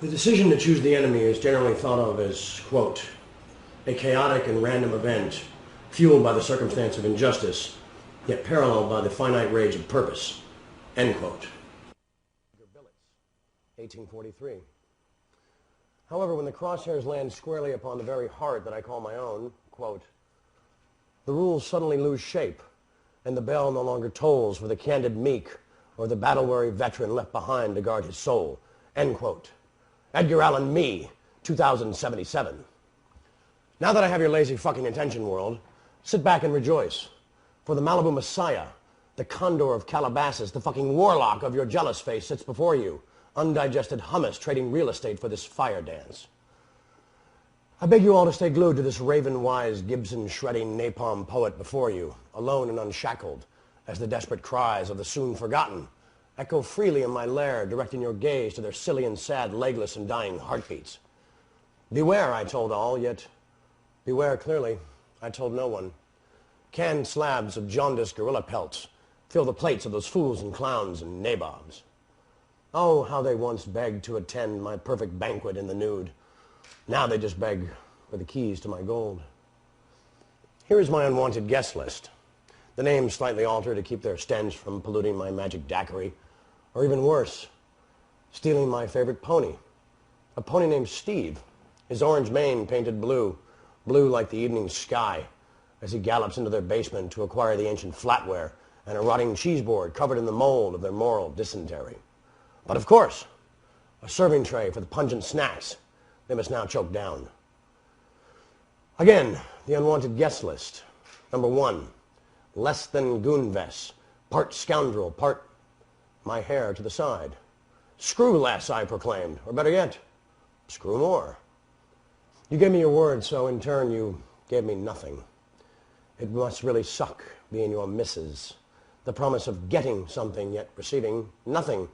The decision to choose the enemy is generally thought of as, quote, a chaotic and random event, fueled by the circumstance of injustice, yet paralleled by the finite rage of purpose, end quote. 1843. However, when the crosshairs land squarely upon the very heart that I call my own, quote, the rules suddenly lose shape, and the bell no longer tolls for the candid meek or the battle-weary veteran left behind to guard his soul, end quote. Edgar Allan Me, 2077. Now that I have your lazy fucking attention, world, sit back and rejoice. For the Malibu Messiah, the Condor of Calabasas, the fucking warlock of your jealous face sits before you, undigested hummus trading real estate for this fire dance. I beg you all to stay glued to this raven-wise, Gibson-shredding napalm poet before you, alone and unshackled, as the desperate cries of the soon-forgotten echo freely in my lair, directing your gaze to their silly and sad, legless and dying heartbeats. Beware, I told all, yet beware clearly, I told no one. Canned slabs of jaundiced gorilla pelts fill the plates of those fools and clowns and nabobs. Oh, how they once begged to attend my perfect banquet in the nude. Now they just beg for the keys to my gold. Here is my unwanted guest list. The names slightly altered to keep their stench from polluting my magic daiquiri, or even worse, stealing my favorite pony. A pony named Steve, his orange mane painted blue, blue like the evening sky, as he gallops into their basement to acquire the ancient flatware and a rotting cheese board covered in the mold of their moral dysentery. But of course, a serving tray for the pungent snacks they must now choke down. Again, the unwanted guest list. Number 1, less than Goonves, part scoundrel, part my hair to the side. Screw less, I proclaimed, or better yet, screw more. You gave me your word, so in turn you gave me nothing. It must really suck being your missus. The promise of getting something, yet receiving nothing.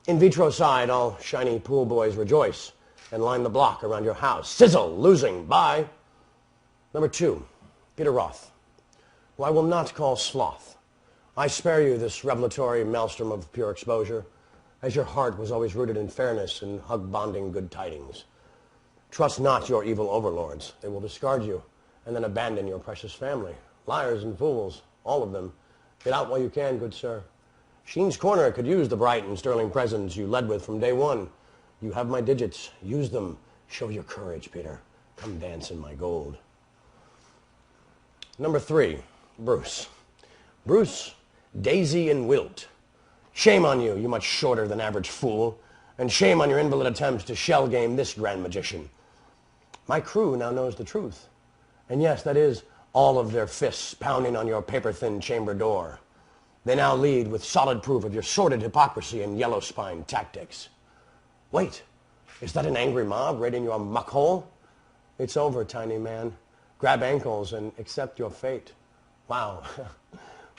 In vitro side, all shiny pool boys rejoice and line the block around your house. Sizzle, losing, bye. Number 2, Peter Roth, who I will not call sloth. I spare you this revelatory maelstrom of pure exposure, as your heart was always rooted in fairness and hug-bonding good tidings. Trust not your evil overlords. They will discard you and then abandon your precious family. Liars and fools, all of them. Get out while you can, good sir. Sheen's Corner could use the bright and sterling presence you led with from day one. You have my digits. Use them. Show your courage, Peter. Come dance in my gold. Number 3, Bruce. Bruce, Daisy and Wilt. Shame on you, you much shorter than average fool, and shame on your invalid attempts to shell game this grand magician. My crew now knows the truth. And yes, that is all of their fists pounding on your paper-thin chamber door. They now lead with solid proof of your sordid hypocrisy and yellow-spine tactics. Wait, is that an angry mob raiding your muck hole? It's over, tiny man. Grab ankles and accept your fate. Wow,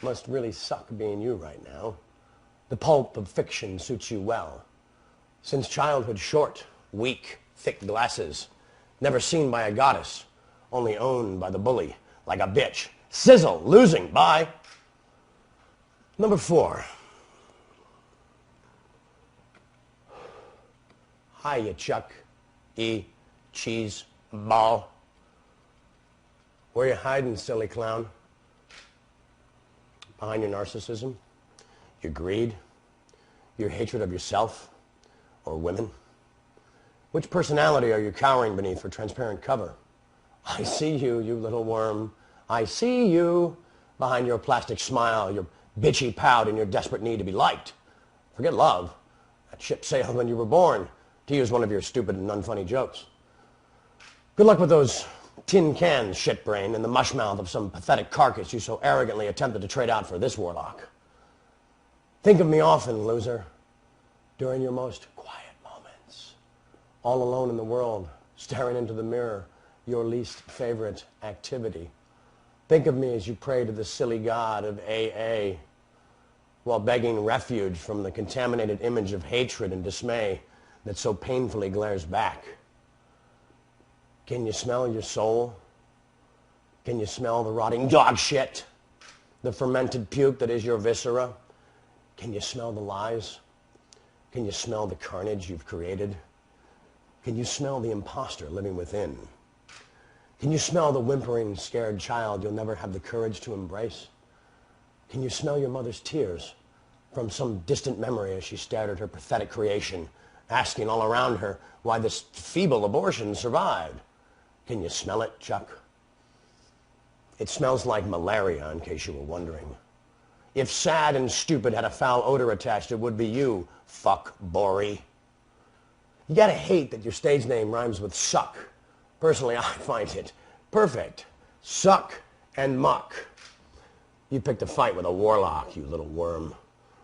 must really suck being you right now. The pulp of fiction suits you well. Since childhood short, weak, thick glasses, never seen by a goddess, only owned by the bully, like a bitch. Sizzle, losing, bye. Number 4. Hi, you Chuck E. Cheese Ball. Where you hiding, silly clown? Behind your narcissism, your greed, your hatred of yourself or women? Which personality are you cowering beneath for transparent cover? I see you, you little worm. I see you behind your plastic smile, your bitchy pout, and your desperate need to be liked. Forget love. That ship sailed when you were born, to use one of your stupid and unfunny jokes. Good luck with those tin cans, shitbrain, and the mushmouth of some pathetic carcass you so arrogantly attempted to trade out for this warlock. Think of me often, loser, during your most quiet moments, all alone in the world, staring into the mirror, your least favorite activity. Think of me as you pray to the silly god of AA, while begging refuge from the contaminated image of hatred and dismay that so painfully glares back. Can you smell your soul? Can you smell the rotting dog shit? The fermented puke that is your viscera? Can you smell the lies? Can you smell the carnage you've created Can you smell the imposter living within? Can you smell the whimpering, scared child you'll never have the courage to embrace? Can you smell your mother's tears from some distant memory as she stared at her pathetic creation, asking all around her why this feeble abortion survived? Can you smell it, Chuck? It smells like malaria, in case you were wondering. If sad and stupid had a foul odor attached, it would be you, fuck Bori. You gotta hate that your stage name rhymes with suck. Personally, I find it perfect. Suck and muck. You picked a fight with a warlock, you little worm.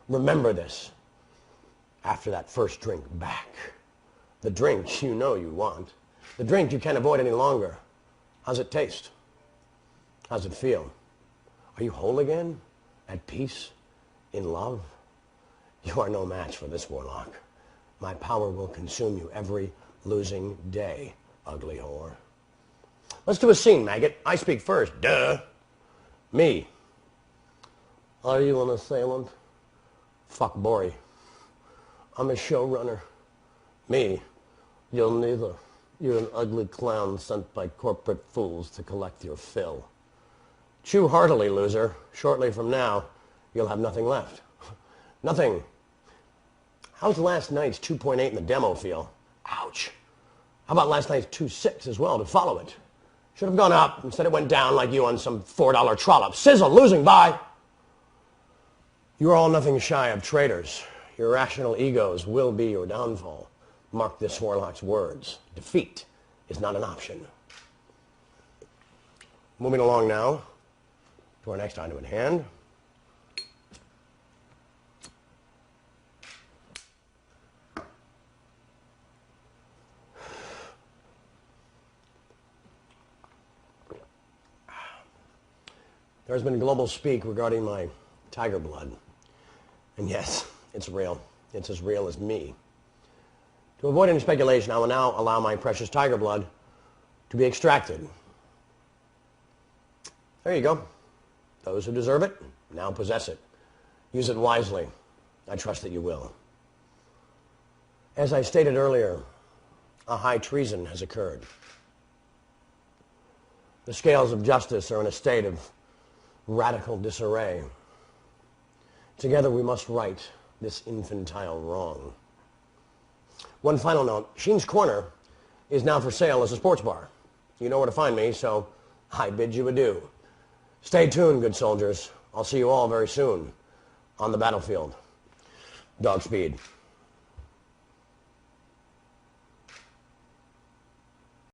Remember this. After that first drink back. The drink you know you want. The drink you can't avoid any longer. How's it taste? How's it feel? Are you whole again? At peace? In love? You are no match for this warlock. My power will consume you every losing day, ugly whore. Let's do a scene, maggot. I speak first. Duh. Me. Are you an assailant? Fuck Bori. I'm a showrunner. Me. You're neither. You're an ugly clown sent by corporate fools to collect your fill. Chew heartily, loser. Shortly from now, you'll have nothing left. Nothing. How's last night's 2.8 in the demo feel? Ouch. How about last night's 2.6 as well to follow it? Should have gone up. Instead it went down like you on some $4 trollop. Sizzle, losing, bye. You are all nothing shy of traitors. Your irrational egos will be your downfall. Mark this warlock's words. Defeat is not an option. Moving along now to our next item at hand. There has been global speak regarding my tiger blood. And yes, it's real. It's as real as me. To avoid any speculation, I will now allow my precious tiger blood to be extracted. There you go. Those who deserve it now possess it. Use it wisely. I trust that you will. As I stated earlier, a high treason has occurred. The scales of justice are in a state of radical disarray. Together we must right this infantile wrong. One final note, Sheen's Corner is now for sale as a sports bar. You know where to find me, so I bid you adieu. Stay tuned, good soldiers. I'll see you all very soon on the battlefield. Godspeed.